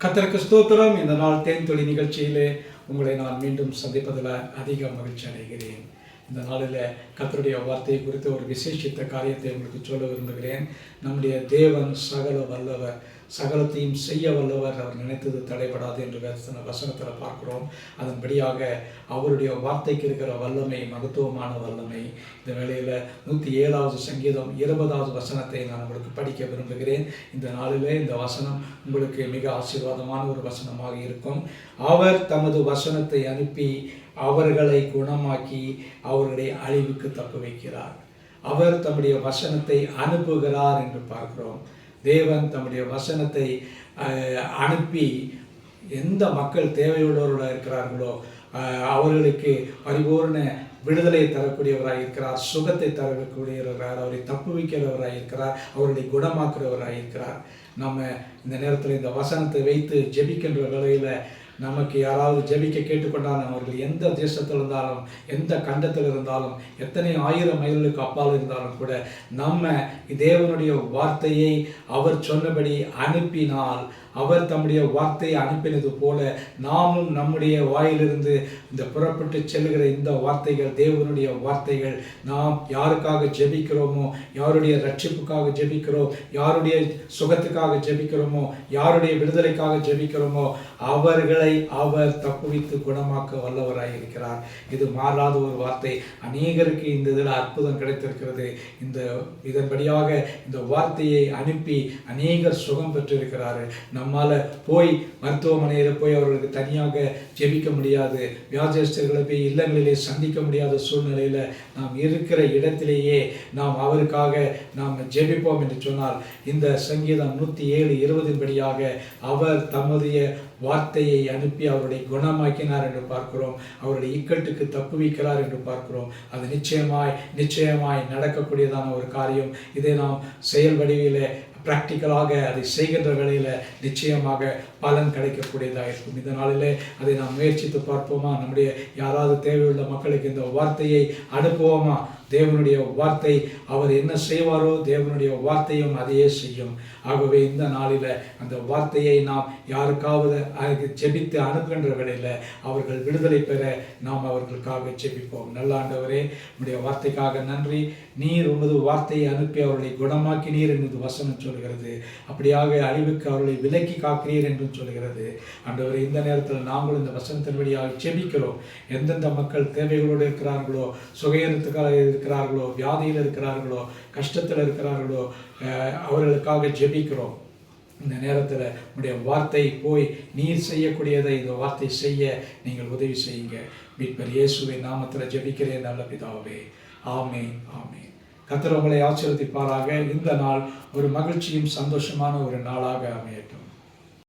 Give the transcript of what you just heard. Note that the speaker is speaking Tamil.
கர்த்தருக்கு ஸ்தோத்திரம். இந்த நாள் தேன்துளி நிகழ்ச்சியிலே உங்களை நான் மீண்டும் சந்திப்பதில் அதிக மகிழ்ச்சி அடைகிறேன். இந்த நாளில் கர்த்தருடைய வார்த்தையை குறித்த ஒரு விசேஷித்த காரியத்தை உங்களுக்கு சொல்ல விரும்புகிறேன். நம்முடைய தேவன் சகல வல்லவர், சகலத்தையும் செய்ய வல்லவர். அவர் நினைத்தது தடைபடாது என்று வசனத்தில் பார்க்கிறோம். அதன்படியாக அவருடைய வார்த்தைக்கு இருக்கிற வல்லமை மகத்துவமான வல்லமை. இந்த வேளையில் 107வது சங்கீதம் 20வது வசனத்தை நான் உங்களுக்கு படிக்க விரும்புகிறேன். இந்த நாளிலே இந்த வசனம் உங்களுக்கு மிக ஆசீர்வாதமான ஒரு வசனமாக இருக்கும். அவர் தமது வசனத்தை அனுப்பி அவர்களை குணமாக்கி அவர்களுடைய அழிவுக்கு தப்பு வைக்கிறார். அவர் தம்முடைய வசனத்தை அனுப்புகிறார் என்று பார்க்கிறோம். தேவன் தம்முடைய வசனத்தை அனுப்பி எந்த மக்கள் தேவையுள்ளவர்களாக இருக்கிறார்களோ அவர்களுக்கு பரிபூர்ண விடுதலை தரக்கூடியவராக இருக்கிறார், சுகத்தை தரக்கூடியவராக, அவரை தப்பு வைக்கிறவராக இருக்கிறார், அவர்களை குணமாக்குறவராக இருக்கிறார். நம்ம இந்த நேரத்தில் இந்த வசனத்தை வைத்து ஜெபிக்கின்ற வேளையில் நமக்கு யாராவது ஜெபிக்க கேட்டுக்கொண்டாலும் அவர்கள் எந்த தேசத்தில் இருந்தாலும் எந்த கண்டத்தில் இருந்தாலும் எத்தனை 1000 மைல்களுக்கு அப்பால் இருந்தாலும் கூட நம்ம தேவனுடைய வார்த்தையை அவர் சொன்னபடி அனுப்பினால், அவர் தம்முடைய வார்த்தையை அனுப்பினது போல நாமும் நம்முடைய வாயிலிருந்து இந்த புறப்பட்டு செல்கிற இந்த வார்த்தைகள், தேவனுடைய வார்த்தைகள், நாம் யாருக்காக ஜெபிக்கிறோமோ, யாருடைய ரட்சிப்புக்காக ஜெபிக்கிறோம், யாருடைய சுகத்துக்காக ஜெபிக்கிறோமோ, யாருடைய விடுதலைக்காக ஜெபிக்கிறோமோ அவர்களை அவர் தப்புவித்து குணமாக்க வல்லவராய் இருக்கிறார். இது மாறாத ஒரு வார்த்தை. அநேகருக்கு இந்த இதில் அற்புதம் கிடைத்திருக்கிறது. இதன்படியாக இந்த வார்த்தையை அனுப்பி அநேகர் சுகம் பெற்றிருக்கிறார்கள். நம்மால் போய் மருத்துவமனையில் போய் அவர்களுக்கு தனியாக ஜெபிக்க முடியாது, வியாதியஸ்தர்களை போய் இல்லங்களிலே சந்திக்க முடியாத சூழ்நிலையில் நாம் இருக்கிற இடத்திலேயே நாம் அவருக்காக நாம் ஜெபிப்போம் என்று சொன்னால், இந்த சங்கீதம் 107:20 படியாக அவர் தம்முடைய வார்த்தையை அனுப்பி அவருடைய குணமாக்கினார் என்று பார்க்கிறோம். அவருடைய இக்கட்டுக்கு தப்புவிக்கிறார் என்று பார்க்கிறோம். அது நிச்சயமாய் நடக்கக்கூடியதான ஒரு காரியம். இதை நாம் செயல் வடிவிலே பிராக்டிக்கலாக அதை செய்கின்ற வேளையில் நிச்சயமாக பலன் கிடைக்கக்கூடியதாக இருக்கும். இந்த நாளிலே அதை நாம் முயற்சித்து பார்ப்போமா? நம்முடைய யாராவது தேவையுள்ள மக்களுக்கு இந்த வார்த்தையை அனுப்புவோமா? தேவனுடைய வார்த்தை அவர் என்ன செய்வாரோ தேவனுடைய வார்த்தையும் அதையே செய்யும். ஆகவே இந்த நாளில் அந்த வார்த்தையை நாம் யாருக்காவது ஜெபித்து அனுப்புகின்ற வேளையில் அவர்கள் விடுதலை பெற நாம் அவர்களுக்காக ஜெபிப்போம். நல்ல ஆண்டவரே, உடைய வார்த்தைக்காக நன்றி. நீர் உமது வார்த்தையை அனுப்பி அவர்களை குணமாக்கினீர் என்று வசனம் சொல்கிறது. அப்படியாக அழிவுக்கு அவர்களை விலக்கி காக்கிறீர் என்றும் சொல்கிறது. ஆண்டவரே, இந்த நேரத்தில் நாங்களும் இந்த வசனத்தின் வழியாக ஜெபிக்கிறோம். எந்தெந்த மக்கள் தேவைகளோடு இருக்கிறார்களோ, சுகையத்துக்காக இருக்கிறார்களோ, வியாதியில் இருக்கிறார்களோ, கஷ்டத்தில் இருக்கிறார்களோ அவர்களுக்காக ஜெபிக்கிறோம். இந்த நேரத்தில் உடைய வார்த்தை போய் நீர் செய்யக்கூடியதை இந்த வார்த்தை செய்ய நீங்கள் உதவி செய்யுங்க. மீட்பர் இயேசுவின் நாமத்தில் ஜெபிக்கிறேன் நல்ல பிதாவே. ஆமென், ஆமென். கர்த்தர் உங்களை ஆசீர்வதிப்பாராக. இந்த நாள் ஒரு மகிழ்ச்சியும் சந்தோஷமான ஒரு நாளாக அமையட்டும்.